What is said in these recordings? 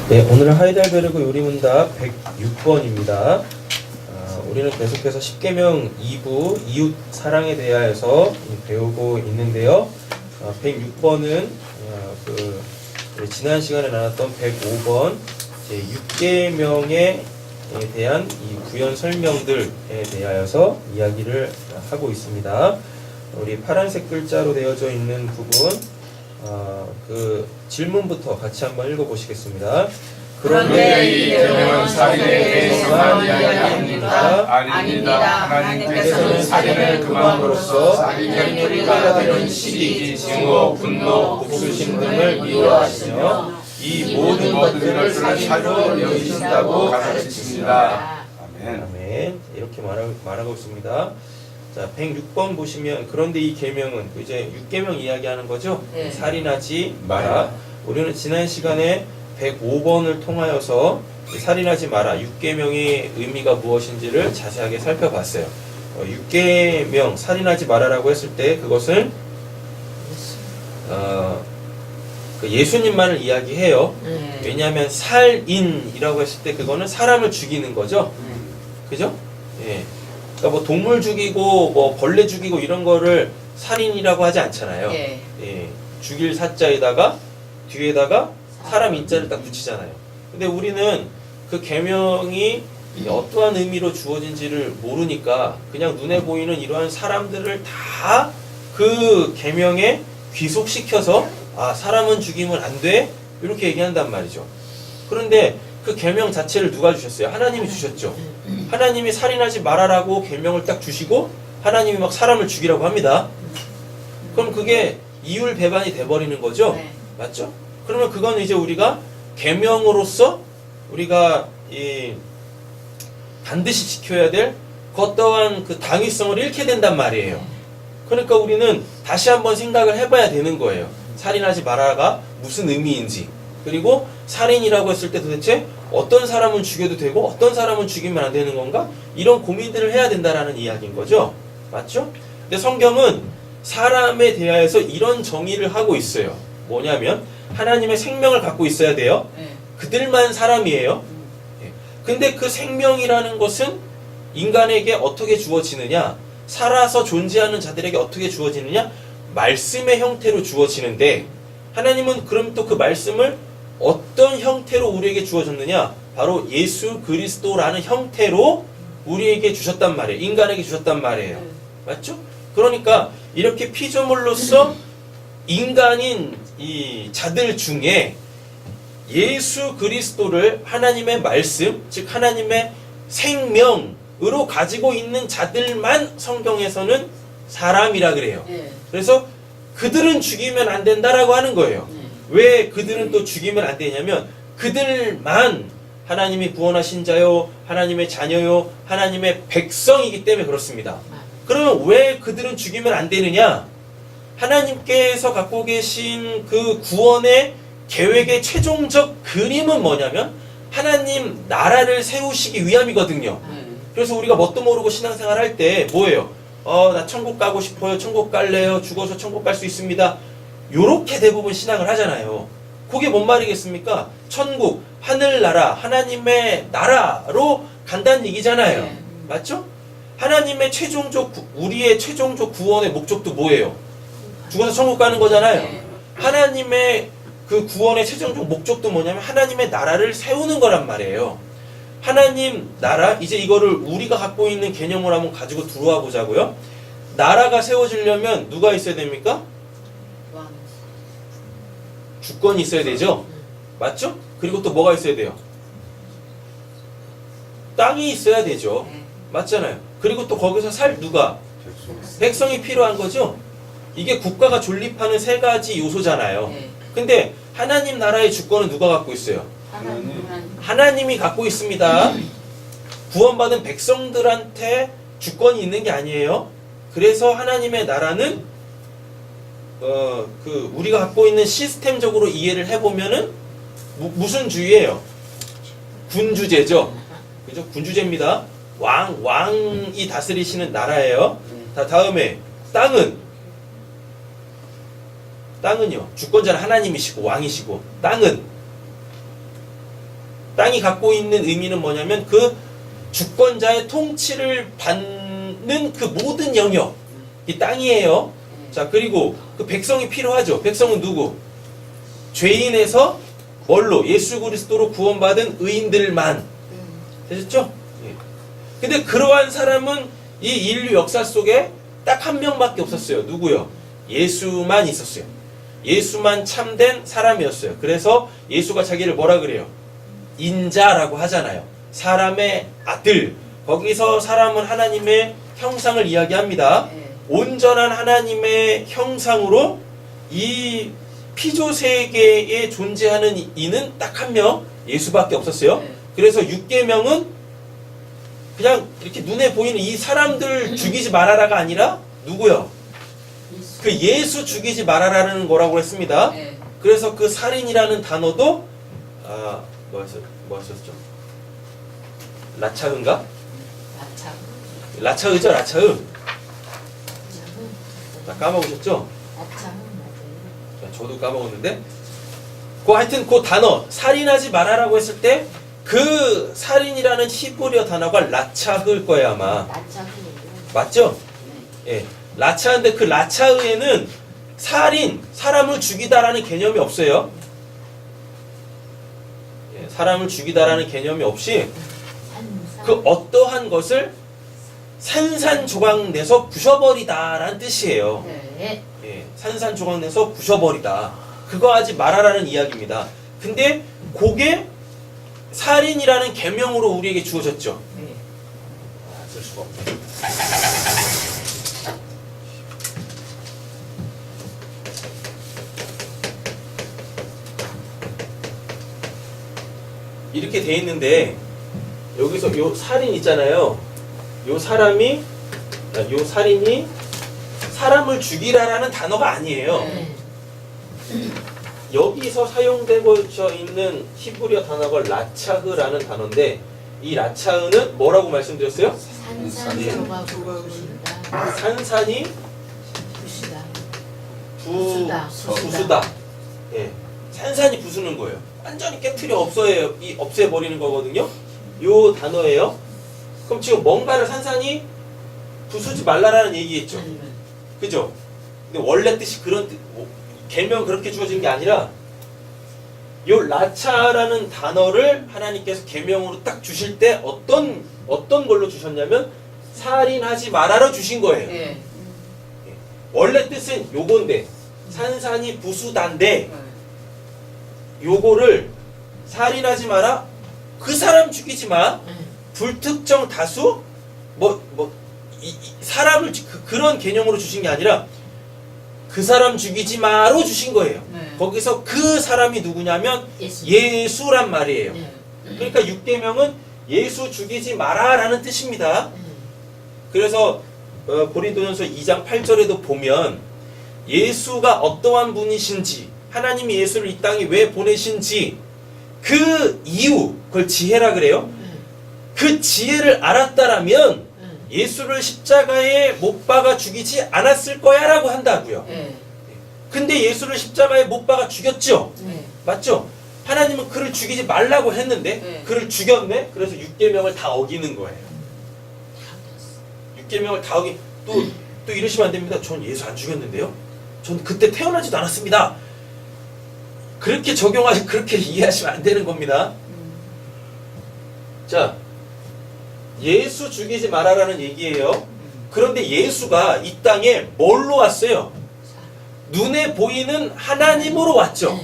네, 오늘은 하이델베르그 요리문답 106번입니다. 우리는 계속해서 10계명 2부 이웃 사랑에 대하여서 배우고 있는데요. 106번은 지난 시간에 나눴던 105번 6계명에 대한 이 구현 설명들에 대하여서 이야기를 하고 있습니다. 우리 파란색 글자로 되어져 있는 부분 그 질문부터 같이 한번 읽어보시겠습니다. 그런데 이 계명은 살인에 대해서만 이야기합니다. 아닙니다. 하나님께서는 살인을 금함으로써 살인의 뿌리가 되는 시기, 증오, 분노, 복수심 등을 미워하시며 이 모든 것들을 사실로 여기신다고 가르치십니다. 아멘. 이렇게 말하고 있습니다. 자, 106번 보시면 그런데 이 계명은 이제 6계명 이야기하는 거죠. 네. 살인하지 마라. 우리는 지난 시간에 105번을 통하여서 살인하지 마라 6계명의 의미가 무엇인지를 자세하게 살펴봤어요. 6계명 살인하지 마라라고 했을 때 그것은 예수님만을 이야기해요. 왜냐하면 살인이라고 했을 때 그거는 사람을 죽이는 거죠. 그죠? 예. 그러니까 뭐 동물 죽이고 뭐 벌레 죽이고 이런 거를 살인이라고 하지 않잖아요. 예. 예. 죽일 사자에다가 뒤에다가 사람 인자를 딱 붙이잖아요. 근데 우리는 그 계명이 어떠한 의미로 주어진지를 모르니까 그냥 눈에 보이는 이러한 사람들을 다 그 계명에 귀속시켜서 사람은 죽이면 안 돼 이렇게 얘기한단 말이죠. 그런데 그 계명 자체를 누가 주셨어요? 하나님이 주셨죠. 하나님이 살인하지 말아라고 계명을 딱 주시고 하나님이 막 사람을 죽이라고 합니다. 그럼 그게 이율배반이 돼버리는 거죠. 네. 맞죠? 그러면 그건 이제 우리가 계명으로서 우리가 반드시 지켜야 될 그 어떠한 그 당위성을 잃게 된단 말이에요. 그러니까 우리는 다시 한번 생각을 해봐야 되는 거예요. 살인하지 마라가 무슨 의미인지, 그리고 살인이라고 했을 때 도대체 어떤 사람은 죽여도 되고 어떤 사람은 죽이면 안 되는 건가? 이런 고민들을 해야 된다라는 이야기인 거죠. 맞죠? 근데 성경은 사람에 대하여서 이런 정의를 하고 있어요. 뭐냐면 하나님의 생명을 갖고 있어야 돼요. 그들만 사람이에요. 근데 그 생명이라는 것은 인간에게 어떻게 주어지느냐? 살아서 존재하는 자들에게 어떻게 주어지느냐? 말씀의 형태로 주어지는데 하나님은 그럼 또 그 말씀을 어떤 형태로 우리에게 주어졌느냐? 바로 예수 그리스도라는 형태로 우리에게 주셨단 말이에요. 인간에게 주셨단 말이에요. 맞죠? 그러니까 이렇게 피조물로서 인간인 이 자들 중에 예수 그리스도를 하나님의 말씀, 즉 하나님의 생명으로 가지고 있는 자들만 성경에서는 사람이라 그래요. 그래서 그들은 죽이면 안 된다라고 하는 거예요. 왜 그들은 또 죽이면 안 되냐면 그들만 하나님이 구원하신 자요, 하나님의 자녀요, 하나님의 백성이기 때문에 그렇습니다. 그러면 왜 그들은 죽이면 안 되느냐? 하나님께서 갖고 계신 그 구원의 계획의 최종적 그림은 뭐냐면 하나님 나라를 세우시기 위함이거든요. 그래서 우리가 뭣도 모르고 신앙생활 할 때 뭐예요? 나 천국 가고 싶어요. 천국 갈래요. 죽어서 천국 갈 수 있습니다. 요렇게 대부분 신앙을 하잖아요. 그게 뭔 말이겠습니까? 천국, 하늘나라, 하나님의 나라로 간다는 얘기잖아요. 맞죠? 하나님의 우리의 최종적 구원의 목적도 뭐예요? 죽어서 천국 가는 거잖아요. 하나님의 그 구원의 최종적 목적도 뭐냐면 하나님의 나라를 세우는 거란 말이에요. 하나님 나라, 이제 이거를 우리가 갖고 있는 개념을 한번 가지고 들어와 보자고요. 나라가 세워지려면 누가 있어야 됩니까? 주권이 있어야 되죠? 맞죠? 그리고 또 뭐가 있어야 돼요? 땅이 있어야 되죠. 맞잖아요. 그리고 또 거기서 살 누가? 백성이 필요한 거죠? 이게 국가가 존립하는 세 가지 요소잖아요. 근데 하나님 나라의 주권은 누가 갖고 있어요? 하나님이 갖고 있습니다. 구원받은 백성들한테 주권이 있는 게 아니에요. 그래서 하나님의 나라는 우리가 갖고 있는 시스템적으로 이해를 해보면은 무슨 주의예요? 군주제죠. 그죠? 군주제입니다. 왕이 다스리시는 나라예요. 다음에 땅은요. 주권자는 하나님이시고 왕이시고 땅은 땅이 갖고 있는 의미는 뭐냐면 그 주권자의 통치를 받는 그 모든 영역, 이 땅이에요. 자, 그리고 그 백성이 필요하죠. 백성은 누구? 죄인에서 뭘로? 예수 그리스도로 구원받은 의인들만. 되셨죠? 예. 근데 그러한 사람은 이 인류 역사 속에 딱 한 명밖에 없었어요. 누구요? 예수만 있었어요. 예수만 참된 사람이었어요. 그래서 예수가 자기를 뭐라 그래요? 인자라고 하잖아요. 사람의 아들. 거기서 사람은 하나님의 형상을 이야기합니다. 온전한 하나님의 형상으로 이 피조 세계에 존재하는 이는 딱 한 명, 예수밖에 없었어요. 그래서 6계명은 그냥 이렇게 눈에 보이는 이 사람들 죽이지 말아라가 아니라 누구요? 그 예수 죽이지 말아라는 거라고 했습니다. 그래서 그 살인이라는 단어도 뭐였었죠? 라차은가? 라차의죠, 라차의. 까먹으셨죠? 저도 까먹었는데. 하여튼 그 단어 살인하지 말아라고 했을 때 그 살인이라는 히브리어 단어가 라차흐일 거예요 아마. 맞죠? 예, 라차인데 그 라차의에는 살인, 사람을 죽이다라는 개념이 없어요. 예, 사람을 죽이다라는 개념이 없이 그 어떠한 것을 산산조각 내서 부셔버리다라는 뜻이에요. 예, 산산조각 내서 부셔버리다. 그거 하지 말아라는 이야기입니다. 근데 그게 살인이라는 계명으로 우리에게 주어졌죠. 쓸 수가 없네. 이렇게 돼 있는데 여기서 요 살인 있잖아요. 요 사람이 요 살인이 사람을 죽이라라는 단어가 아니에요. 여기서 사용되고 있는 히브리어 단어가 라차흐라는 단어인데 이 라차흐는 뭐라고 말씀드렸어요? 산산이 부수다. 예, 산산이 부수는 거예요. 완전히 깨트려 없애버리는 거거든요. 요 단어예요. 그럼 지금 뭔가를 산산이 부수지 말라라는 얘기겠죠. 그죠? 근데 원래 뜻이 그런 뜻, 계명 그렇게 주어진 게 아니라 요 라차라는 단어를 하나님께서 계명으로 딱 주실 때 어떤 걸로 주셨냐면 살인하지 말아라 주신 거예요. 원래 뜻은 요건데 산산이 부수단데 요거를 살인하지 마라, 그 사람 죽이지 마, 불특정 다수 사람을 그런 개념으로 주신 게 아니라 그 사람 죽이지 마로 주신 거예요. 거기서 그 사람이 누구냐면 예수란 말이에요. 그러니까 6계명은 예수 죽이지 마라라는 뜻입니다. 그래서 고린도전서 2장 8절에도 보면 예수가 어떠한 분이신지, 하나님이 예수를 이 땅에 왜 보내신지 그 이유, 그걸 지혜라 그래요. 그 지혜를 알았다라면 예수를 십자가에 못 박아 죽이지 않았을 거야 라고 한다고요. 근데 예수를 십자가에 못 박아 죽였죠. 맞죠? 하나님은 그를 죽이지 말라고 했는데 그를 죽였네. 그래서 6계명을 다 어기는 거예요. 6계명을 다 또 이러시면 안 됩니다. 전 예수 안 죽였는데요. 전 그때 태어나지도 않았습니다. 그렇게 적용하시, 그렇게 이해하시면 안 되는 겁니다. 자, 예수 죽이지 마라라는 얘기예요. 그런데 예수가 이 땅에 뭘로 왔어요? 눈에 보이는 하나님으로 왔죠.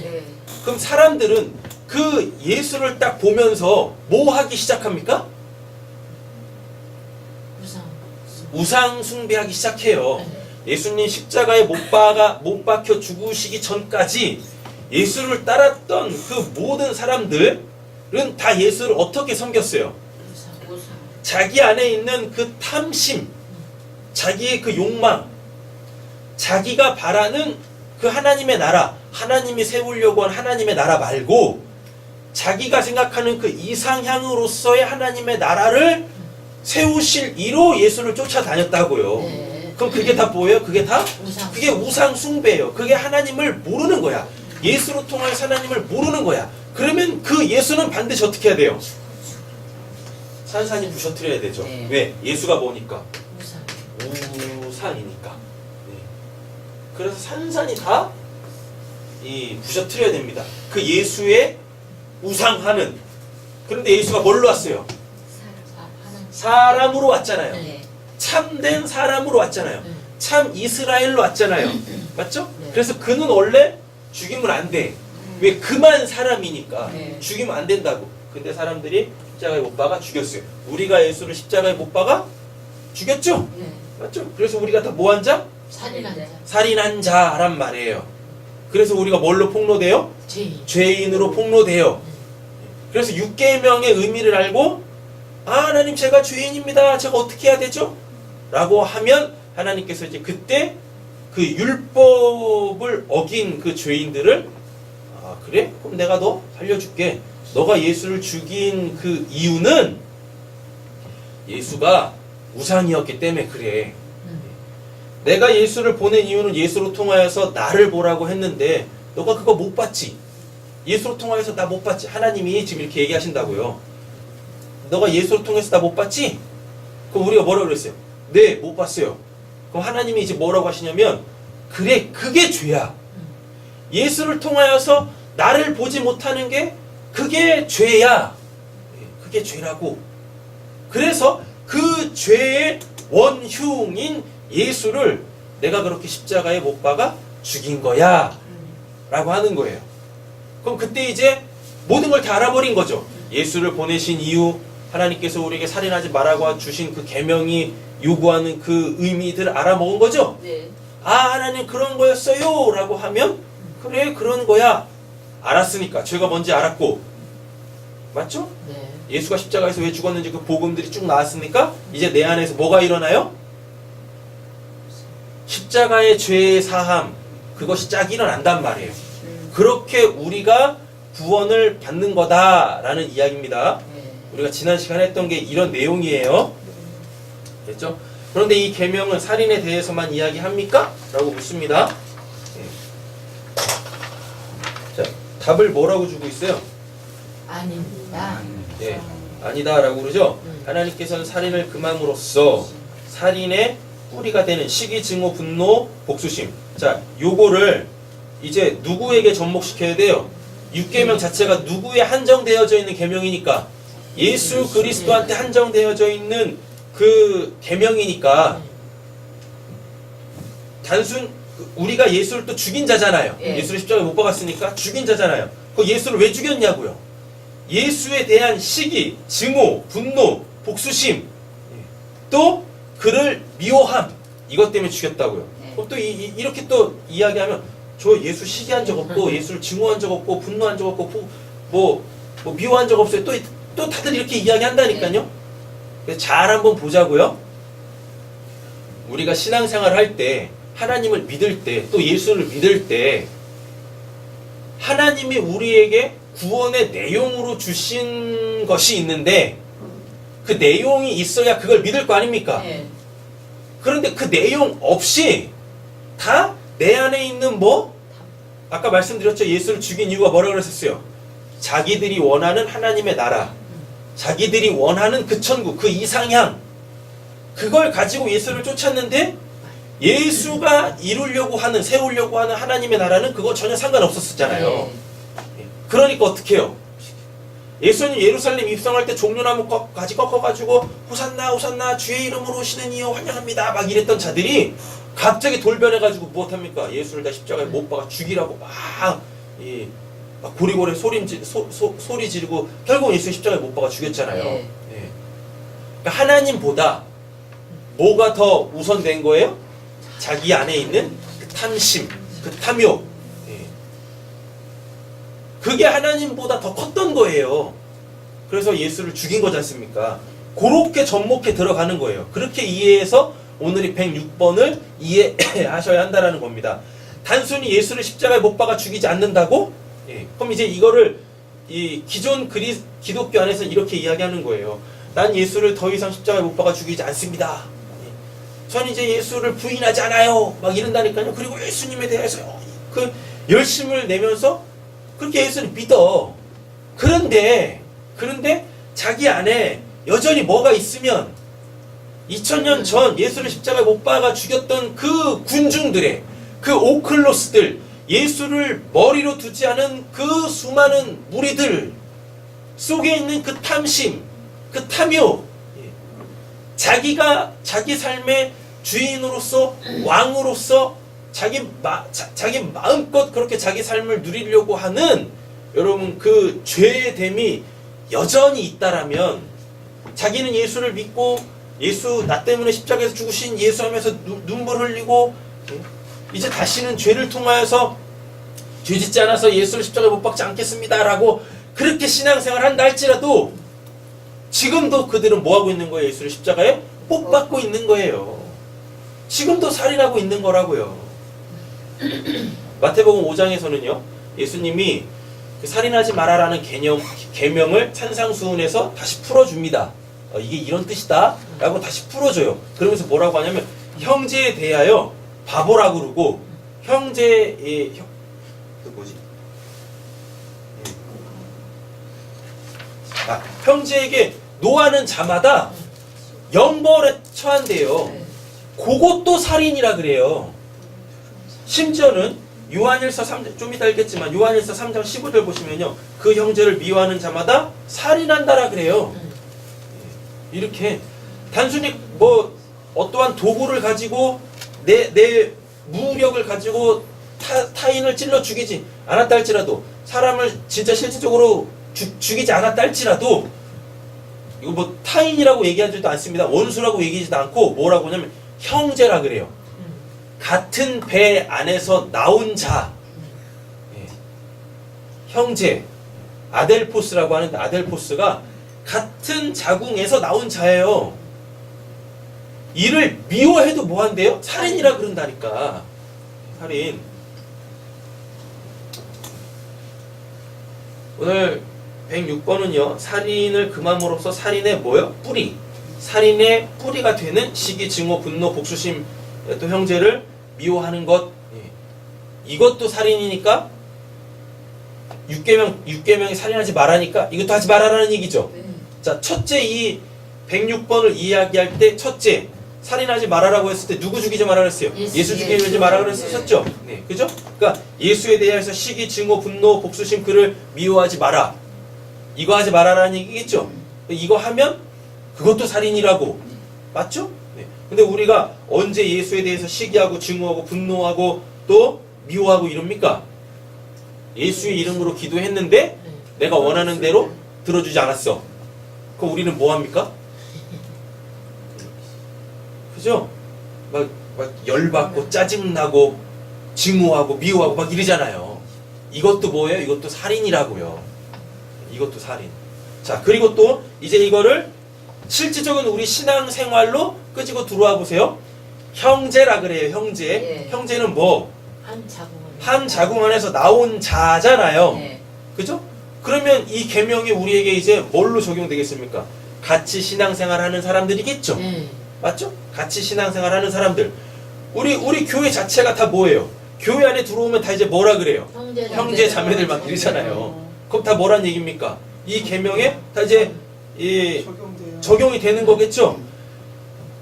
그럼 사람들은 그 예수를 딱 보면서 뭐 하기 시작합니까? 우상 숭배하기 시작해요. 예수님 십자가에 못 박혀 죽으시기 전까지 예수를 따랐던 그 모든 사람들은 다 예수를 어떻게 섬겼어요? 자기 안에 있는 그 탐심, 자기의 그 욕망, 자기가 바라는 그 하나님의 나라, 하나님이 세우려고 한 하나님의 나라 말고 자기가 생각하는 그 이상향으로서의 하나님의 나라를 세우실 이로 예수를 쫓아다녔다고요. 그럼 그게 다 뭐예요? 그게 우상 숭배예요. 그게 하나님을 모르는 거야. 예수로 통해서 하나님을 모르는 거야. 그러면 그 예수는 반드시 어떻게 해야 돼요? 산산이 부셔뜨려야 되죠. 네. 왜? 예수가 뭐니까? 우상. 우상이니까. 네. 그래서 산산이 다 이 부셔뜨려야 됩니다. 그 예수의 우상하는. 그런데 예수가 뭘로 왔어요? 사람으로 왔잖아요. 네. 참된 사람으로 왔잖아요. 네. 참 이스라엘로 왔잖아요. 맞죠? 네. 그래서 그는 원래 죽이면 안 돼. 왜? 그만 사람이니까 네. 죽이면 안 된다고. 근데 사람들이 십자가에 못 박아 죽였어요. 우리가 예수를 십자가에 못 박아 죽였죠? 네. 맞죠? 그래서 우리가 다 뭐한 자? 살인한 자. 살인한 자란 말이에요. 그래서 우리가 뭘로 폭로돼요? 죄인. 죄인으로 폭로돼요. 그래서 6계명의 의미를 알고 하나님 제가 죄인입니다. 제가 어떻게 해야 되죠? 라고 하면 하나님께서 이제 그때 그 율법을 어긴 그 죄인들을 그래? 그럼 내가 너 살려줄게. 너가 예수를 죽인 그 이유는 예수가 우상이었기 때문에 그래. 내가 예수를 보낸 이유는 예수로 통하여서 나를 보라고 했는데 너가 그거 못 봤지. 예수로 통하여서 나 못 봤지. 하나님이 지금 이렇게 얘기하신다고요. 너가 예수로 통해서 나 못 봤지? 그럼 우리가 뭐라고 그랬어요? 네, 못 봤어요. 그럼 하나님이 이제 뭐라고 하시냐면 그래, 그게 죄야. 예수를 통하여서 나를 보지 못하는 게 그게 죄야. 그게 죄라고. 그래서 그 죄의 원흉인 예수를 내가 그렇게 십자가에 못 박아 죽인 거야 라고 하는 거예요. 그럼 그때 이제 모든 걸 다 알아버린 거죠. 예수를 보내신 이유, 하나님께서 우리에게 살인하지 말라고 주신 그 계명이 요구하는 그 의미들을 알아먹은 거죠. 네. 하나님 그런 거였어요 라고 하면 그래, 그런 거야. 알았으니까. 죄가 뭔지 알았고. 맞죠? 네. 예수가 십자가에서 왜 죽었는지 그 복음들이 쭉 나왔으니까 이제 내 안에서 뭐가 일어나요? 십자가의 죄의 사함, 그것이 쫙 일어난단 말이에요. 그렇게 우리가 구원을 받는 거다라는 이야기입니다. 네. 우리가 지난 시간에 했던 게 이런 내용이에요. 됐죠? 그런데 이 계명은 살인에 대해서만 이야기합니까? 라고 묻습니다. 자, 답을 뭐라고 주고 있어요? 아닙니다. 예, 아니다 라고 그러죠? 하나님께서는 살인을 금함으로써 살인의 뿌리가 되는 시기, 증오, 분노, 복수심. 자, 요거를 이제 누구에게 접목시켜야 돼요? 6계명 자체가 누구에 한정되어져 있는 계명이니까 예수 그리스도한테 한정되어져 있는 그 계명이니까 단순 우리가 예수를 또 죽인 자잖아요. 예. 예수를 십자가에 못 박았으니까 죽인 자잖아요. 그 예수를 왜 죽였냐고요? 예수에 대한 시기, 증오, 분노, 복수심, 또 그를 미워함, 이것 때문에 죽였다고요. 네. 그럼 또 이렇게 또 이야기하면 저 예수 시기한 적 없고 예수를 증오한 적 없고 분노한 적 없고 뭐 미워한 적 없어요. 또 다들 이렇게 이야기한다니까요. 그래서 잘 한번 보자고요. 우리가 신앙생활을 할 때 하나님을 믿을 때 또 예수를 믿을 때 하나님이 우리에게 구원의 내용으로 주신 것이 있는데 그 내용이 있어야 그걸 믿을 거 아닙니까? 네. 그런데 그 내용 없이 다 내 안에 있는 아까 말씀드렸죠. 예수를 죽인 이유가 뭐라고 그랬었어요? 자기들이 원하는 하나님의 나라, 자기들이 원하는 그 천국, 그 이상향, 그걸 가지고 예수를 쫓았는데 예수가 이루려고 하는, 세우려고 하는 하나님의 나라는 그거 전혀 상관없었잖아요. 네. 그러니까 어떻게 해요? 예수님 예루살렘 입성할 때 종려나무 가지 꺾어가지고 호산나 호산나 주의 이름으로 오시는 이여 환영합니다 막 이랬던 자들이 갑자기 돌변해가지고 무엇합니까? 예수를 다 십자가에 못 박아 죽이라고 막 고리고리 소리 지르고 결국 예수 십자가에 못 박아 죽였잖아요. 네. 예. 그러니까 하나님보다 뭐가 더 우선된 거예요? 자기 안에 있는 그 탐심, 그 탐욕. 그게 하나님보다 더 컸던 거예요. 그래서 예수를 죽인 거지 않습니까? 그렇게 접목해 들어가는 거예요. 그렇게 이해해서 오늘이 106번을 이해하셔야 한다는 겁니다. 단순히 예수를 십자가에 못 박아 죽이지 않는다고? 그럼 이제 이거를 이 기존 기독교 안에서 이렇게 이야기하는 거예요. 난 예수를 더 이상 십자가에 못 박아 죽이지 않습니다. 전 이제 예수를 부인하지 않아요. 막 이런다니까요. 그리고 예수님에 대해서 그 열심을 내면서 그렇게 예수를 믿어. 그런데 자기 안에 여전히 뭐가 있으면 2000년 전 예수를 십자가에 못 박아 죽였던 그 군중들의 그 오클로스들, 예수를 머리로 두지 않은 그 수많은 무리들 속에 있는 그 탐심, 그 탐욕, 자기가 자기 삶의 주인으로서 왕으로서 자기 마음껏 그렇게 자기 삶을 누리려고 하는 여러분 그 죄의 됨이 여전히 있다라면 자기는 예수를 믿고 예수 나 때문에 십자가에서 죽으신 예수 하면서 눈물 흘리고 이제 다시는 죄를 통하여서 죄 짓지 않아서 예수를 십자가에 못 박지 않겠습니다라고 그렇게 신앙생활을 한다 할지라도 지금도 그들은 뭐하고 있는 거예요? 예수를 십자가에 못 박고 있는 거예요. 지금도 살인하고 있는 거라고요. 마태복음 5장에서는요 예수님이 그 살인하지 마라라는 계명을 산상수훈에서 다시 풀어줍니다. 이게 이런 뜻이다 라고 다시 풀어줘요. 그러면서 뭐라고 하냐면 형제에 대하여 바보라고 그러고 형제의 형제에게 노하는 자마다 영벌에 처한대요. 그것도 살인이라 그래요. 심지어는 요한일서 3장, 좀 이따 읽겠지만 요한일서 3장 15절 보시면요 그 형제를 미워하는 자마다 살인한다라 그래요. 이렇게 단순히 뭐 어떠한 도구를 가지고 내 무력을 가지고 타인을 찔러 죽이지 않았다 할지라도 사람을 진짜 실질적으로 죽이지 않았다 할지라도 이거 뭐 타인이라고 얘기하지도 않습니다. 원수라고 얘기하지도 않고 뭐라고 하냐면 형제라 그래요. 같은 배 안에서 나온 자, 형제, 아델포스라고 하는데 아델포스가 같은 자궁에서 나온 자예요. 이를 미워해도 뭐한대요? 살인이라 그런다니까. 살인. 오늘 106번은요 살인을 금함으로써 살인의 뭐요? 뿌리. 살인의 뿌리가 되는 시기, 증오, 분노, 복수심, 또 형제를 미워하는 것, 이것도 살인이니까 6계명이 살인하지 말라니까 이것도 하지 말아라는 얘기죠. 자, 첫째 이 106번을 이야기할 때 첫째 살인하지 말아라고 했을 때 누구 죽이지 말아라 했어요? 예수 죽이지 말아라 그랬었죠. 네, 그죠? 그러니까 예수에 대해서 시기, 증오, 분노, 복수심, 그를 미워하지 마라. 이거 하지 말아라는 얘기겠죠. 이거 하면 그것도 살인이라고. 맞죠? 네. 근데 우리가 언제 예수에 대해서 시기하고 증오하고 분노하고 또 미워하고 이럽니까? 예수의 이름으로 기도했는데 내가 원하는 대로 들어주지 않았어. 그럼 우리는 뭐 합니까? 그죠? 막 열받고 짜증나고 증오하고 미워하고 막 이러잖아요. 이것도 뭐예요? 이것도 살인이라고요. 이것도 살인. 자, 그리고 또 이제 이거를 실질적인 우리 신앙생활로 끄지고 들어와 보세요. 형제라 그래요. 형제. 형제는 뭐? 한 자궁 안에서 나온 자잖아요. 그죠? 그러면 이 계명이 우리에게 이제 뭘로 적용되겠습니까? 같이 신앙생활하는 사람들이겠죠. 맞죠? 같이 신앙생활하는 사람들. 우리 교회 자체가 다 뭐예요? 교회 안에 들어오면 다 이제 뭐라 그래요? 형제 자매들 막 이러잖아요. 그럼 다 뭐란 얘기입니까? 이 계명에 다 이제 적용이 되는 거겠죠.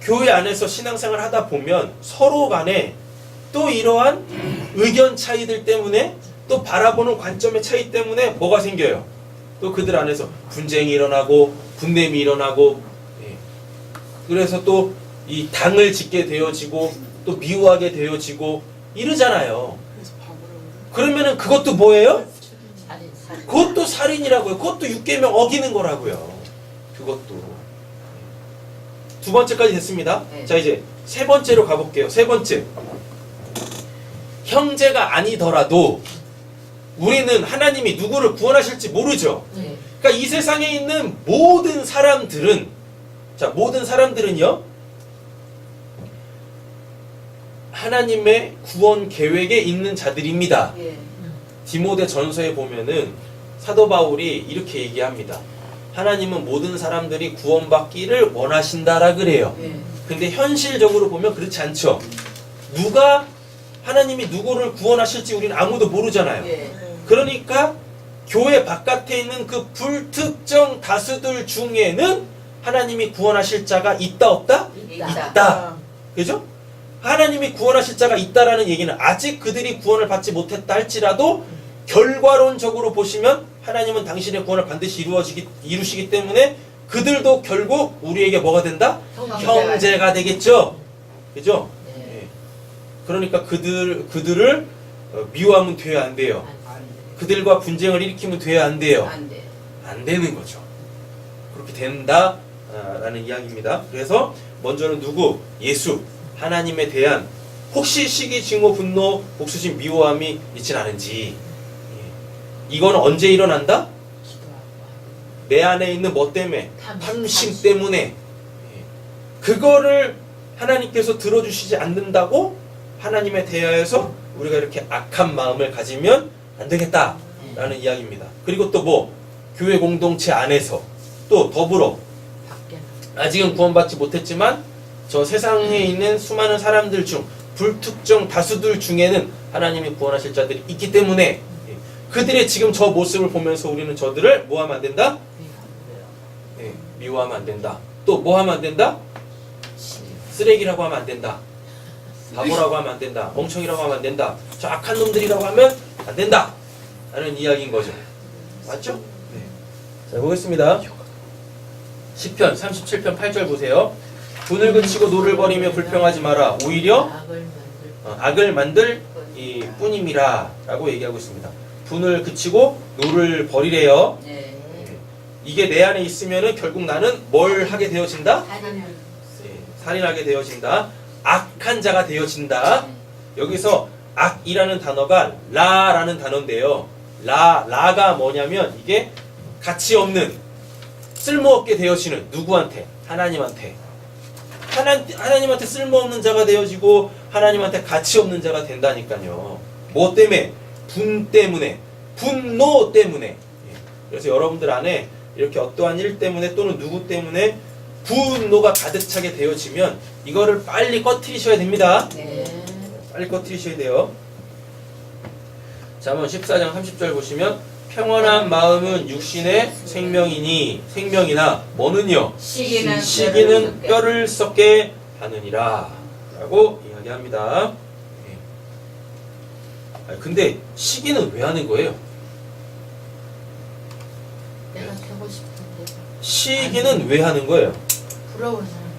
교회 안에서 신앙생활 하다 보면 서로 간에 또 이러한 의견 차이들 때문에 또 바라보는 관점의 차이 때문에 뭐가 생겨요? 또 그들 안에서 분쟁이 일어나고 분냄이 일어나고, 그래서 또 이 당을 짓게 되어지고 또 미워하게 되어지고 이러잖아요. 그러면은 그것도 뭐예요? 그것도 살인이라고요. 그것도 6계명 어기는 거라고요. 그것도. 두 번째까지 됐습니다. 자, 이제 세 번째로 가볼게요. 세 번째. 형제가 아니더라도 우리는 하나님이 누구를 구원하실지 모르죠. 그러니까 이 세상에 있는 모든 사람들은, 자, 모든 사람들은요, 하나님의 구원 계획에 있는 자들입니다. 디모데 전서에 보면은 사도 바울이 이렇게 얘기합니다. 하나님은 모든 사람들이 구원받기를 원하신다라 그래요. 근데 현실적으로 보면 그렇지 않죠. 하나님이 누구를 구원하실지 우리는 아무도 모르잖아요. 그러니까 교회 바깥에 있는 그 불특정 다수들 중에는 하나님이 구원하실 자가 있다 없다? 있다. 그죠? 하나님이 구원하실 자가 있다라는 얘기는 아직 그들이 구원을 받지 못했다 할지라도 결과론적으로 보시면 하나님은 당신의 구원을 반드시 이루시기 때문에 그들도 결국 우리에게 뭐가 된다? 형제가 되겠죠? 그죠? 네. 예. 그러니까 그들을 미워하면 돼야 안 돼요. 그들과 분쟁을 일으키면 돼야 안 돼요. 안 돼. 안 되는 거죠. 그렇게 된다라는 이야기입니다. 그래서 먼저는 누구? 예수. 하나님에 대한 혹시 시기, 징후, 분노, 복수심, 미워함이 있진 않은지. 이건 언제 일어난다? 내 안에 있는 뭐 때문에? 탐심 때문에. 그거를 하나님께서 들어주시지 않는다고 하나님에 대하여서 우리가 이렇게 악한 마음을 가지면 안 되겠다라는 이야기입니다. 그리고 또 뭐? 교회 공동체 안에서 또 더불어 아직은 구원받지 못했지만 저 세상에 있는 수많은 사람들 중 불특정 다수들 중에는 하나님이 구원하실 자들이 있기 때문에 그들의 지금 저 모습을 보면서 우리는 저들을 뭐 하면 안 된다? 네, 미워하면 안 된다. 또 뭐 하면 안 된다? 쓰레기라고 하면 안 된다. 바보라고 하면 안 된다. 멍청이라고 하면 안 된다. 저 악한 놈들이라고 하면 안 된다. 라는 이야기인 거죠. 맞죠? 네. 자, 보겠습니다. 시편 37편 8절 보세요. 분을 그치고 노를 버리며 불평하지 마라. 오히려 악을 만들 이 뿐임이라 라고 얘기하고 있습니다. 분을 그치고 노를 버리래요. 네. 이게 내 안에 있으면은 결국 나는 뭘 하게 되어진다? 살인하게 되어진다. 악한 자가 되어진다. 여기서 악이라는 단어가 라라는 단어인데요. 라가 뭐냐면 이게 가치 없는 쓸모없게 되어지는 누구한테? 하나님한테. 하나님한테 쓸모없는 자가 되어지고 하나님한테 가치 없는 자가 된다니까요. 뭐 때문에? 분 때문에. 분노 때문에. 그래서 여러분들 안에 이렇게 어떠한 일 때문에 또는 누구 때문에 분노가 가득 차게 되어지면 이거를 빨리 꺼트리셔야 됩니다. 네. 빨리 꺼트리셔야 돼요. 자, 한번 14장 30절 보시면 평안한 마음은 육신의 생명이나 뭐는요? 시기는 뼈를 썩게 하느니라 라고 이야기합니다. 근데 시기는 왜 하는 거예요? 내가 되고 싶은데 시기는 왜 하는 거예요? 부러운 사람.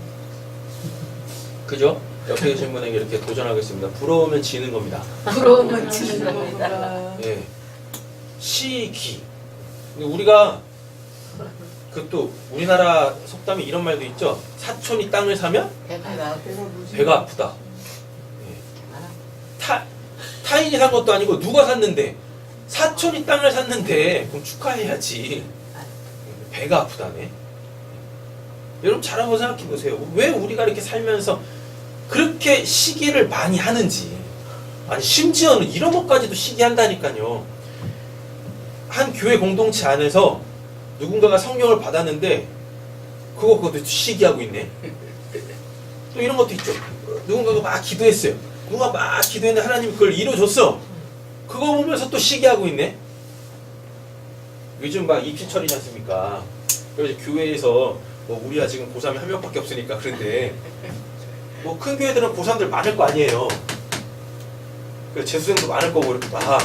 그죠? 옆에 계신 분에게 이렇게 도전하겠습니다. 부러우면 지는 겁니다. 부러움을 주는 겁니다. 예. 시기. 우리가 그 또 우리나라 속담에 이런 말도 있죠. 사촌이 땅을 사면 배가 아프다. 예. 타인이 산 것도 아니고 누가 샀는데 사촌이 땅을 샀는데 그럼 축하해야지. 배가 아프다네. 여러분 잘 한번 생각해 보세요. 왜 우리가 이렇게 살면서 그렇게 시기를 많이 하는지. 아니 심지어는 이런 것까지도 시기한다니까요. 한 교회 공동체 안에서 누군가가 성령을 받았는데 그것도 시기하고 있네. 또 이런 것도 있죠. 누군가가 막 기도했어요. 누가 막 기도했는데 하나님이 그걸 이루어줬어. 그거 보면서 또 시기하고 있네. 요즘 막 입시철이지 않습니까? 그래서 교회에서 뭐 우리가 지금 고3이 한 명밖에 없으니까 그런데 뭐 큰 교회들은 고3들 많을 거 아니에요. 재수생도 많을 거고 이렇게 막.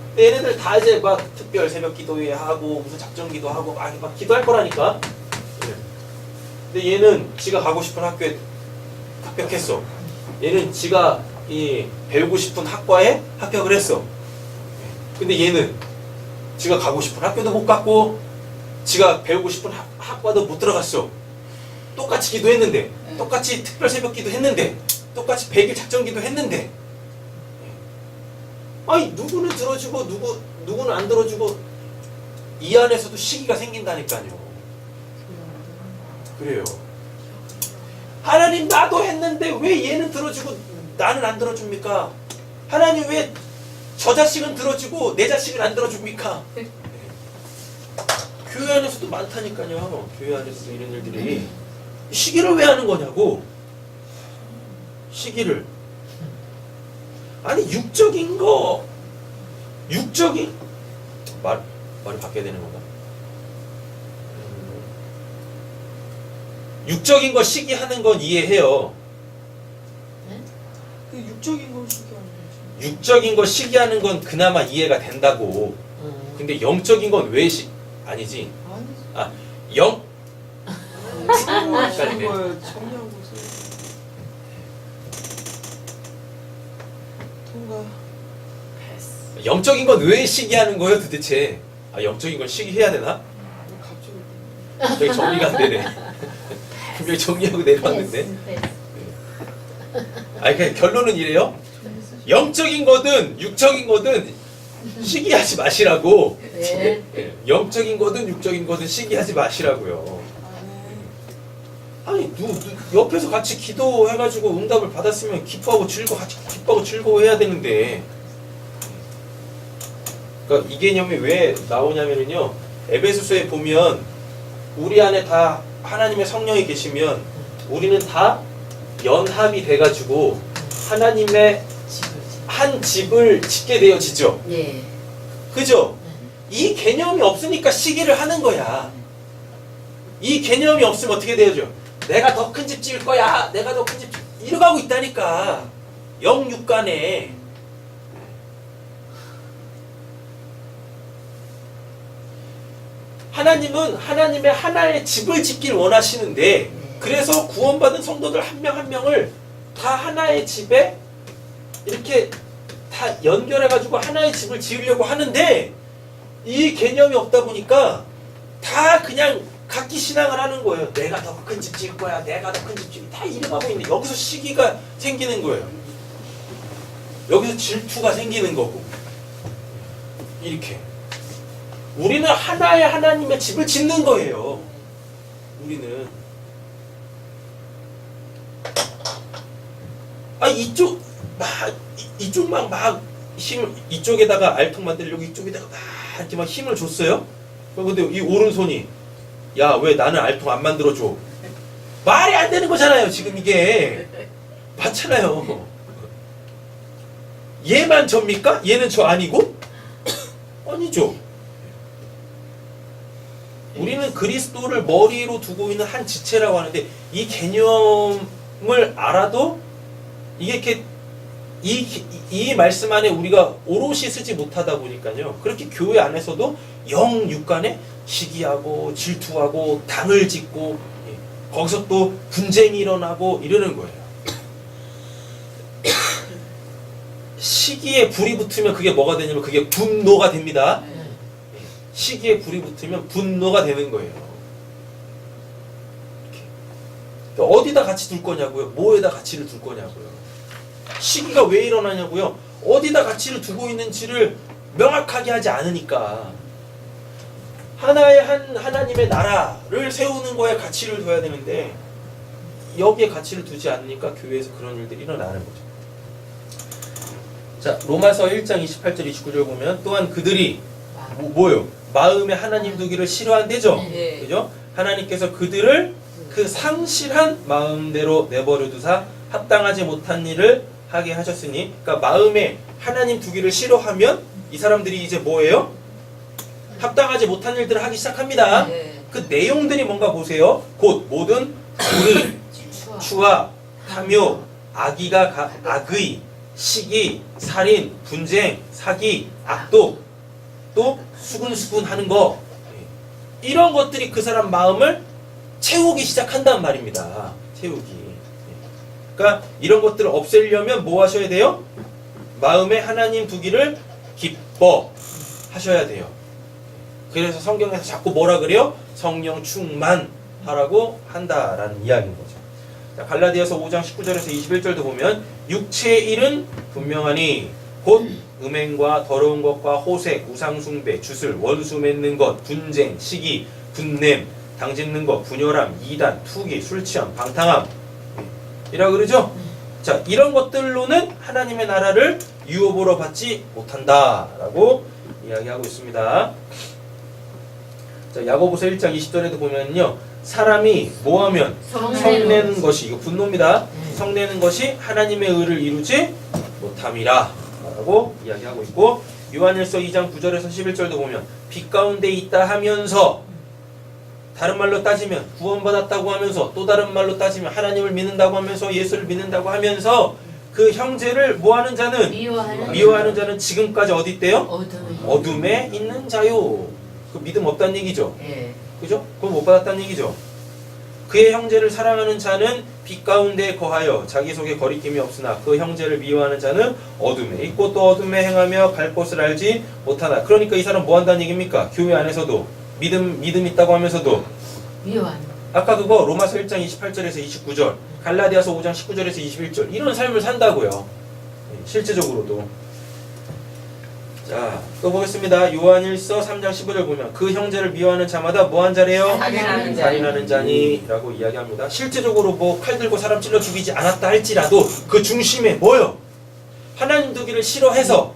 근데 얘네들 다 이제 막 특별 새벽 기도회 하고 무슨 작정 기도하고 막 기도할 거라니까. 근데 얘는 지가 가고 싶은 학교에 합격했어. 얘는 지가 배우고 싶은 학과에 합격을 했어. 근데 얘는 지가 가고 싶은 학교도 못 갔고 지가 배우고 싶은 학과도 못 들어갔어. 똑같이 기도했는데 똑같이 특별 새벽 기도했는데 똑같이 100일 작정 기도했는데 아니 누구는 들어주고 누구는 안 들어주고 이 안에서도 시기가 생긴다니까요. 그래요. 하나님 나도 했는데 왜 얘는 들어주고 나는 안 들어줍니까? 하나님 왜 저 자식은 들어주고 내 자식은 안 들어줍니까? 교회 안에서도 많다니까요. 교회 안에서도 이런 일들이. 시기를 왜 하는 거냐고. 시기를. 아니 육적인 머리 바뀌어야 되는 건가? 육적인 거 시기하는 건 이해해요. 그 육적인 걸 시기하는 거지. 육적인 거 시기하는 건 그나마 이해가 된다고. 근데 영적인 건 왜 아니지? 아니지. 영 헷갈리네. 거예요. 정리하고 있어요. 통과. 영적인 건 왜 시기하는 거예요 도대체? 영적인 걸 시기해야 되나? 갑자기. 저기 정리가 안 되네. 분명히 정리하고 내려왔는데. 그냥 결론은 이래요. 영적인 거든 육적인 거든 시기하지 마시라고. 네. 영적인 거든 육적인 거든 시기하지 마시라고요. 아니 옆에서 같이 기도해가지고 응답을 받았으면 같이 기뻐하고 즐거워해야 되는데. 그러니까 이 개념이 왜 나오냐면요. 에베소서에 보면 우리 안에 다 하나님의 성령이 계시면 우리는 다 연합이 돼가지고 하나님의 한 집을 짓게 되어지죠. 예. 그죠? 이 개념이 없으니까 시기를 하는 거야. 이 개념이 없으면 어떻게 되어져? 내가 더 큰 집 지을 거야. 내가 더 큰 집 이러고 있다니까. 영육간에. 하나님은 하나님의 하나의 집을 짓길 원하시는데 그래서 구원받은 성도들 한 명 한 명을 다 하나의 집에 이렇게 다 연결해가지고 하나의 집을 지으려고 하는데 이 개념이 없다 보니까 다 그냥 각기 신앙을 하는 거예요. 내가 더 큰 집 지을 거야. 내가 더 큰 집 지을 거야. 다 이래가고 있는데 여기서 시기가 생기는 거예요. 여기서 질투가 생기는 거고 이렇게 우리는 하나의 하나님의 집을 짓는 거예요. 우리는 이쪽만 막 힘을 이쪽에다가 알통 만들려고 이쪽에다가 막 이렇게 막 힘을 줬어요. 근데 이 오른손이 야 왜 나는 알통 안 만들어줘? 말이 안 되는 거잖아요. 지금 이게 맞잖아요. 얘만 접니까? 얘는 저 아니고? 아니죠. 우리는 그리스도를 머리로 두고 있는 한 지체라고 하는데 이 개념을 알아도 이게 이렇게 이 말씀 안에 우리가 오롯이 쓰지 못하다 보니까요. 그렇게 교회 안에서도 영육간에 시기하고 질투하고 당을 짓고 거기서 또 분쟁이 일어나고 이러는 거예요. 시기에 불이 붙으면 그게 뭐가 되냐면 그게 분노가 됩니다. 시기에 불이 붙으면 분노가 되는 거예요. 이렇게. 어디다 같이 둘 거냐고요? 뭐에다 가치를 둘 거냐고요? 시기가 왜 일어나냐고요? 어디다 가치를 두고 있는지를 명확하게 하지 않으니까 하나의 하나님의 나라를 세우는 거에 가치를 둬야 되는데 여기에 가치를 두지 않으니까 교회에서 그런 일들이 일어나는 거죠. 자, 로마서 1장 28절 29절 보면 또한 그들이 뭐요? 마음에 하나님 두기를 싫어한대죠. 네. 그죠? 하나님께서 그들을 그 상실한 마음대로 내버려 두사 합당하지 못한 일을 하게 하셨으니, 그러니까 마음에 하나님 두기를 싫어하면 이 사람들이 이제 뭐예요? 합당하지 못한 일들을 하기 시작합니다. 네. 그 내용들이 뭔가 보세요. 곧 모든 불의, 추와, 탐욕, 악의, 시기, 살인, 분쟁, 사기, 악독, 또 수군수군 하는 거, 이런 것들이 그 사람 마음을 채우기 시작한단 말입니다. 채우기. 그러니까 이런 것들을 없애려면 뭐 하셔야 돼요? 마음에 하나님 두기를 기뻐하셔야 돼요. 그래서 성경에서 자꾸 뭐라 그래요? 성령 충만하라고 한다라는 이야기인 거죠. 자, 갈라디아서 5장 19절에서 21절도 보면 육체의 일은 분명하니 곧 음행과 더러운 것과 호색, 우상숭배, 주술, 원수 맺는 것, 분쟁, 시기, 분냄, 당짓는 것, 분열함, 이단, 투기, 술취함, 방탕함 이라 그러죠? 자, 이런 것들로는 하나님의 나라를 유업으로 받지 못한다라고 이야기하고 있습니다. 자, 야고보서 1장 20절에도 보면요, 사람이 뭐하면 성내는 것이, 이거 분노입니다. 성내는 것이 하나님의 의를 이루지 못함이라 라고 이야기하고 있고, 요한일서 2장 9절에서 11절도 보면 빛 가운데 있다 하면서, 다른 말로 따지면 구원받았다고 하면서, 또 다른 말로 따지면 하나님을 믿는다고 하면서, 예수를 믿는다고 하면서 그 형제를 뭐하는 자는, 미워하는 자는 지금까지 어디 있대요? 어둠에 있는 자요. 그 믿음 없다는 얘기죠. 예. 그죠? 그건 못 받았다는 얘기죠. 그의 형제를 사랑하는 자는 빛 가운데 거하여 자기 속에 거리낌이 없으나 그 형제를 미워하는 자는 어둠에 있고 또 어둠에 행하며 갈 곳을 알지 못하나. 그러니까 이 사람 뭐 한다는 얘기입니까? 교회 안에서도 믿음 있다고 하면서도, 미워하는. 아까 그거 로마서 1장 28절에서 29절, 갈라디아서 5장 19절에서 21절, 이런 삶을 산다고요. 실제적으로도. 자, 또 보겠습니다. 요한일서 3장 15절 보면 그 형제를 미워하는 자마다 뭐한 자래요? 살인하는 자니 라고 이야기합니다. 실제적으로 뭐 칼 들고 사람 찔러 죽이지 않았다 할지라도 그 중심에 뭐요? 하나님 두기를 싫어해서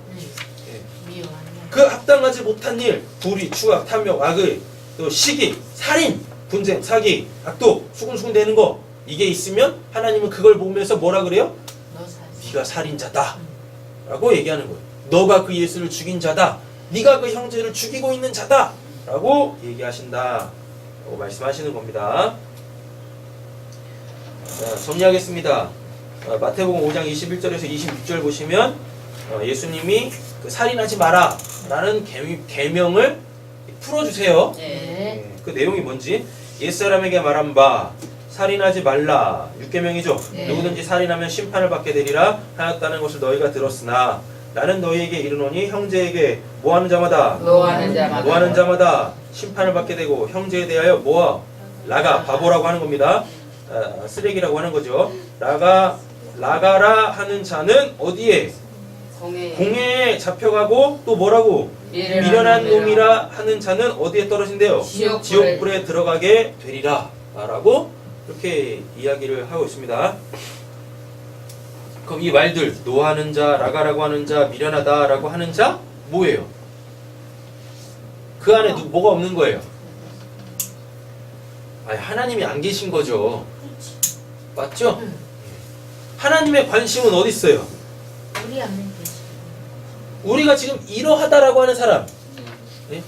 미워하는. 그 합당하지 못한 일, 불의, 추악, 탐욕, 악의, 또 시기, 살인, 분쟁, 사기, 악독, 수군수군 되는 거, 이게 있으면 하나님은 그걸 보면서 뭐라 그래요? 너 사실. 네가 살인자다 라고 얘기하는 거예요. 너가 그 예수를 죽인 자다, 네가 그 형제를 죽이고 있는 자다 라고 얘기하신다 라고 말씀하시는 겁니다. 자, 정리하겠습니다. 마태복음 5장 21절에서 26절 보시면 예수님이 그 살인하지 마라 라는 계명을 풀어주세요. 네. 그 내용이 뭔지, 옛사람에게 말한 바 살인하지 말라 6계명이죠. 네. 누구든지 살인하면 심판을 받게 되리라 하였다는 것을 너희가 들었으나 나는 너희에게 이르노니 형제에게 뭐하는 자마다 뭐하는 자마다 심판을 받게 되고 형제에 대하여 뭐하? 라가, 바보라고 하는 겁니다. 쓰레기라고 하는 거죠. 라가라 하는 자는 어디에? 공회에 잡혀가고, 또 뭐라고? 미련한 놈이라 하는 자는 어디에 떨어진대요? 지옥불에 들어가게 되리라 라고 이렇게 이야기를 하고 있습니다. 그럼 이 말들, 노하는 자, 라가라고 하는 자, 미련하다 라고 하는 자 뭐예요? 그 안에 뭐가 없는 거예요? 아니, 하나님이 안 계신 거죠. 맞죠? 하나님의 관심은 어디 있어요? 우리 안에 계시. 우리가 지금 이러하다라고 하는 사람, 네?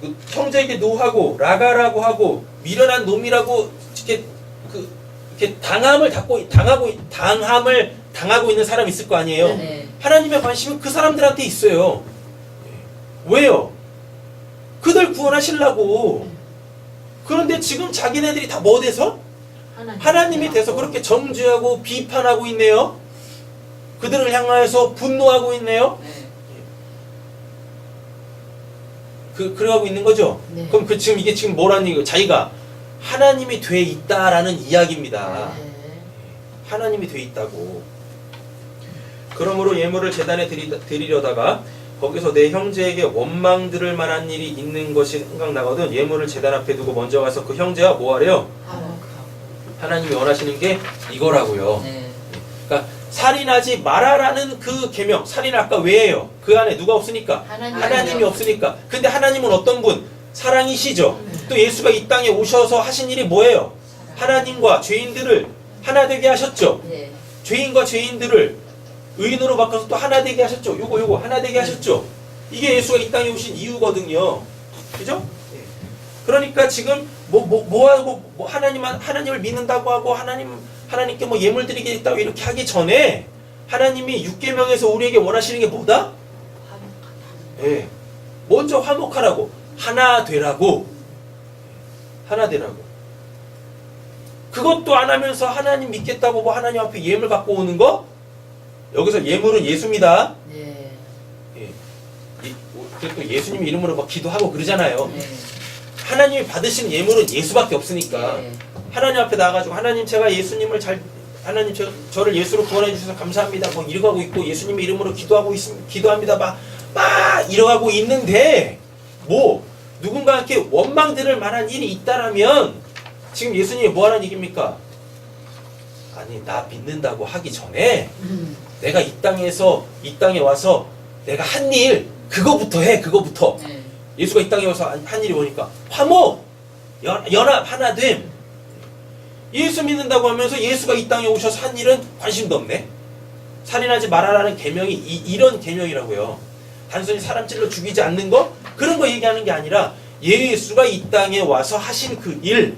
그 형제에게 노하고 라가라고 하고 미련한 놈이라고 이렇게 당함을 당하고 있는 사람 있을 거 아니에요. 네. 하나님의 관심은 그 사람들한테 있어요. 왜요? 그들 구원하시려고. 그런데 지금 자기네들이 다 뭐 돼서? 하나님이 돼서 그렇게 정죄하고 비판하고 있네요. 그들을 향하여서 분노하고 있네요. 그러고 있는 거죠. 네. 그럼 지금 이게 지금 뭐라는 얘기예요? 자기가 하나님이 돼 있다라는 이야기입니다. 네. 하나님이 돼 있다고. 그러므로 예물을 제단에 드리려다가 거기서 내 형제에게 원망 들을 만한 일이 있는 것이 생각나거든 예물을 제단 앞에 두고 먼저 가서 그 형제와 뭐 하래요? 하나님이 원하시는 게 이거라고요. 네. 그러니까 살인하지 마라라는 그 계명, 살인 아까 왜 해요? 그 안에 누가 없으니까? 하나님이 없으니까. 근데 하나님은 어떤 분? 사랑이시죠. 또 예수가 이 땅에 오셔서 하신 일이 뭐예요? 하나님과 죄인들을 하나 되게 하셨죠. 네. 죄인과 죄인들을 의인으로 바꿔서 또 하나 되게 하셨죠. 요거 하나 되게 하셨죠. 이게 예수가 이 땅에 오신 이유거든요. 그죠? 그러니까 지금 뭐하고 하나님을 믿는다고 하고 하나님께 뭐 예물 드리겠다고 이렇게 하기 전에 하나님이 6계명에서 우리에게 원하시는 게 뭐다? 예. 먼저 화목하라고, 하나 되라고. 그것도 안 하면서 하나님 믿겠다고 뭐 하나님 앞에 예물 갖고 오는 거? 여기서 예물은 예수입니다. 네. 예. 또 예수님 이름으로 막 기도하고 그러잖아요. 네. 하나님이 받으신 예물은 예수밖에 없으니까 네. 하나님 앞에 나가가지고 하나님 제가 예수님을 하나님 저를 예수로 구원해 주셔서 감사합니다. 뭐 이러고 있고 예수님 이름으로 기도합니다. 막 이러고 있는데 뭐 누군가한테 원망 들을 만한 일이 있다라면 지금 예수님이 뭐하는 얘기입니까? 아니 나 믿는다고 하기 전에 내가 이 땅에 와서 내가 한 일 그거부터 해. 네. 예수가 이 땅에 와서 한 일이 뭐니까? 화목, 연합, 하나됨. 예수 믿는다고 하면서 예수가 이 땅에 오셔서 한 일은 관심도 없네. 살인하지 말아라는 계명이 이런 계명이라고요. 단순히 사람 찔러 죽이지 않는 거 그런 거 얘기하는 게 아니라 예수가 이 땅에 와서 하신 그 일,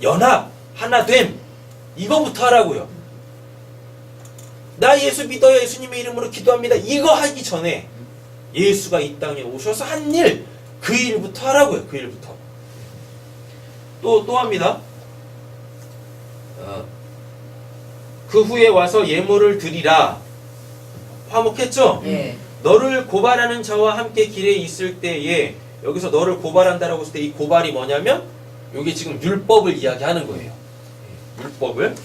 연합, 하나됨 이거부터 하라고요. 나 예수 믿어요. 예수님의 이름으로 기도합니다. 이거 하기 전에 예수가 이 땅에 오셔서 한 일, 그 일부터 하라고요. 그 일부터. 또 합니다. 그 후에 와서 예물을 드리라. 화목했죠? 예. 너를 고발하는 자와 함께 길에 있을 때에 여기서 너를 고발한다라고 했을 때 이 고발이 뭐냐면 이게 지금 율법을 이야기하는 거예요. 율법을.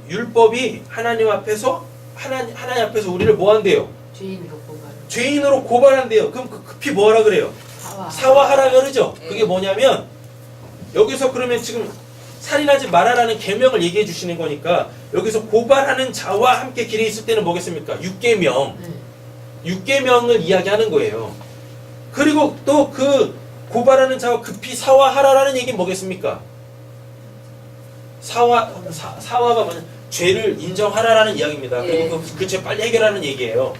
율법이 하나님 앞에서 하나님 앞에서 우리를 뭐 한대요? 죄인으로 고발. 죄인으로 고발한대요. 그럼 급히 뭐라 그래요? 사화하라 그러죠. 그게 뭐냐면 여기서 그러면 지금 살인하지 말아라는 계명을 얘기해 주시는 거니까 여기서 고발하는 자와 함께 길에 있을 때는 뭐겠습니까? 6계명. 6계명을 이야기하는 거예요. 그리고 또 그 고발하는 자와 급히 사화하라라는 얘기는 뭐겠습니까? 사화가 뭐냐? 죄를 인정하라라는 이야기입니다. 그리고 그 죄 빨리 해결하는 얘기예요.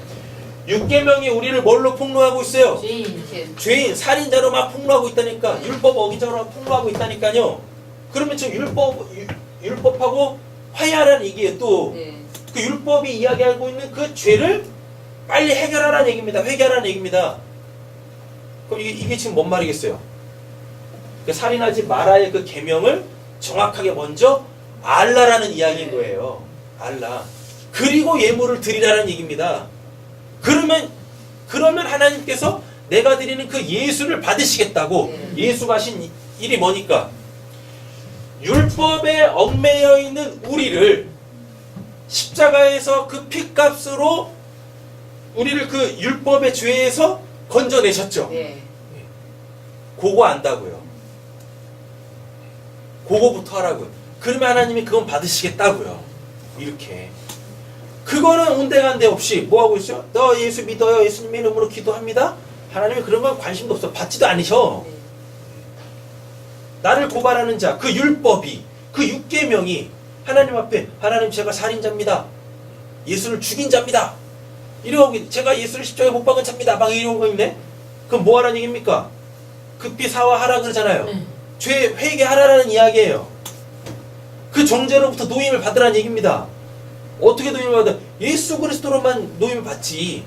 6계명이 우리를 뭘로 폭로하고 있어요? 죄인, 살인자로 막 폭로하고 있다니까. 율법 어기자로 막 폭로하고 있다니까요. 그러면 지금 율법하고 화해하라는 얘기예요. 또 그 율법이 이야기하고 있는 그 죄를 빨리 해결하라는 얘기입니다. 회개하라는 얘기입니다. 그럼 이게 지금 뭔 말이겠어요? 그 살인하지 말아의 그 계명을 정확하게 먼저 알라라는 이야기인 거예요. 알라. 그리고 예물을 드리라는 얘기입니다. 그러면 하나님께서 내가 드리는 그 예수를 받으시겠다고. 예수가 하신 일이 뭐니까? 율법에 얽매여 있는 우리를 십자가에서 그 피값으로 우리를 그 율법의 죄에서 건져내셨죠. 그거 안다고요. 그거부터 하라고요. 그러면 하나님이 그건 받으시겠다고요. 이렇게. 그거는 온데간데 없이 뭐하고 있어요? 너 예수 믿어요. 예수님의 이름으로 기도합니다. 하나님이 그런 건 관심도 없어. 받지도 않으셔. 나를 고발하는 자, 그 율법이, 그 6계명이 하나님 앞에 하나님 제가 살인자입니다. 예수를 죽인 자입니다. 이러고 제가 예수를 십자가에 못 박은 자입니다. 막 이러고 있네. 그럼 뭐 하라는 얘기입니까? 급히 사화하라 그러잖아요. 죄 회개하라는 이야기예요. 그 정죄로부터 노임을 받으라는 얘기입니다. 어떻게 노임을 받아? 예수 그리스도로만 노임을 받지.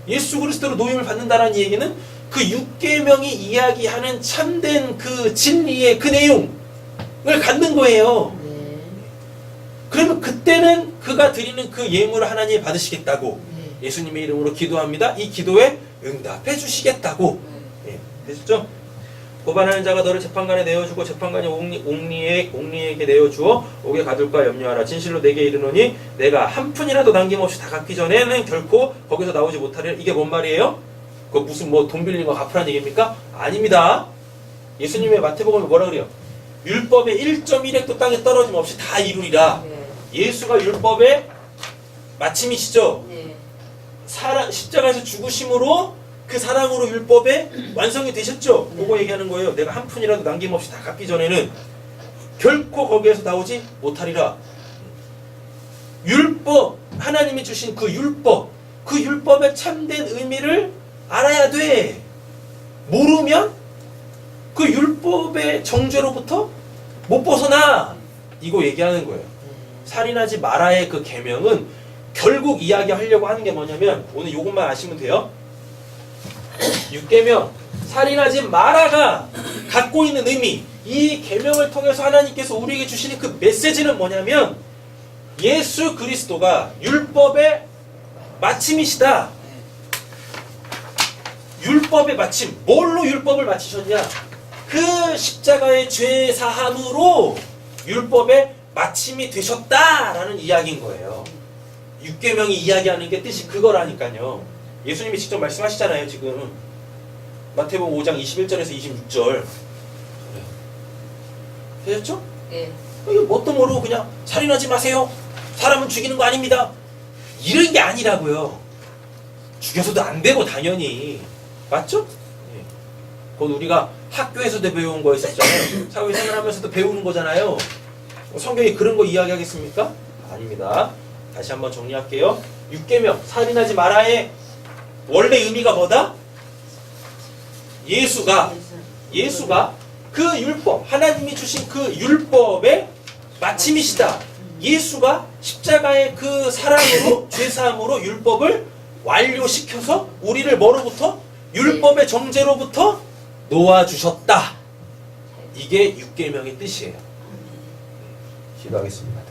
예수 그리스도로 노임을 받는다는 얘기는 그 6계명이 이야기하는 참된 그 진리의 그 내용을 갖는 거예요. 그러면 그때는 그가 드리는 그 예물을 하나님이 받으시겠다고. 예수님의 이름으로 기도합니다. 이 기도에 응답해 주시겠다고. 됐죠? 고발하는 자가 너를 재판관에 내어주고 재판관이 옥리에게 내어주어 옥에 가둘까 염려하라. 진실로 내게 이르노니 내가 한 푼이라도 남김없이 다 갚기 전에는 결코 거기서 나오지 못하리라. 이게 뭔 말이에요? 그 무슨 뭐 돈 빌린 거 갚으라는 얘기입니까? 아닙니다. 예수님의 마태복음에 뭐라 그래요? 율법의 1.1획도 땅에 떨어짐 없이 다 이루리라. 예수가 율법의 마침이시죠. 십자가에서 죽으심으로 그 사랑으로 율법의 완성이 되셨죠. 그거 얘기하는 거예요. 내가 한 푼이라도 남김없이 다 갚기 전에는 결코 거기에서 나오지 못하리라. 율법, 하나님이 주신 그 율법의 참된 의미를 알아야 돼. 모르면 그 율법의 정죄로부터 못 벗어나. 이거 얘기하는 거예요. 살인하지 마라의 그 계명은 결국 이야기하려고 하는 게 뭐냐면 오늘 이것만 아시면 돼요. 6계명 살인하지 마라가 갖고 있는 의미, 이 계명을 통해서 하나님께서 우리에게 주시는 그 메시지는 뭐냐면 예수 그리스도가 율법의 마침이시다. 율법의 마침. 뭘로 율법을 마치셨냐? 그 십자가의 죄 사함으로 율법의 마침이 되셨다라는 이야기인 거예요. 6계명이 이야기하는 게 뜻이 그거라니까요. 예수님이 직접 말씀하시잖아요. 지금 마태복음 5장 21절에서 26절. 되셨죠? 이거 뭣도 모르고 그냥 살인하지 마세요. 사람은 죽이는 거 아닙니다. 이런 게 아니라고요. 죽여서도 안 되고 당연히. 맞죠? 그건 우리가 학교에서도 배운 거 있었잖아요. 사회생활 하면서도 배우는 거잖아요. 성경이 그런 거 이야기하겠습니까? 아닙니다. 다시 한번 정리할게요. 6계명 살인하지 마라의 원래 의미가 뭐다? 예수가 그 율법, 하나님이 주신 그 율법의 마침이시다. 예수가 십자가의 그 사랑으로 죄사함으로 율법을 완료시켜서 우리를 뭐로부터? 율법의 정죄로부터 놓아주셨다. 이게 6계명의 뜻이에요. 기도하겠습니다.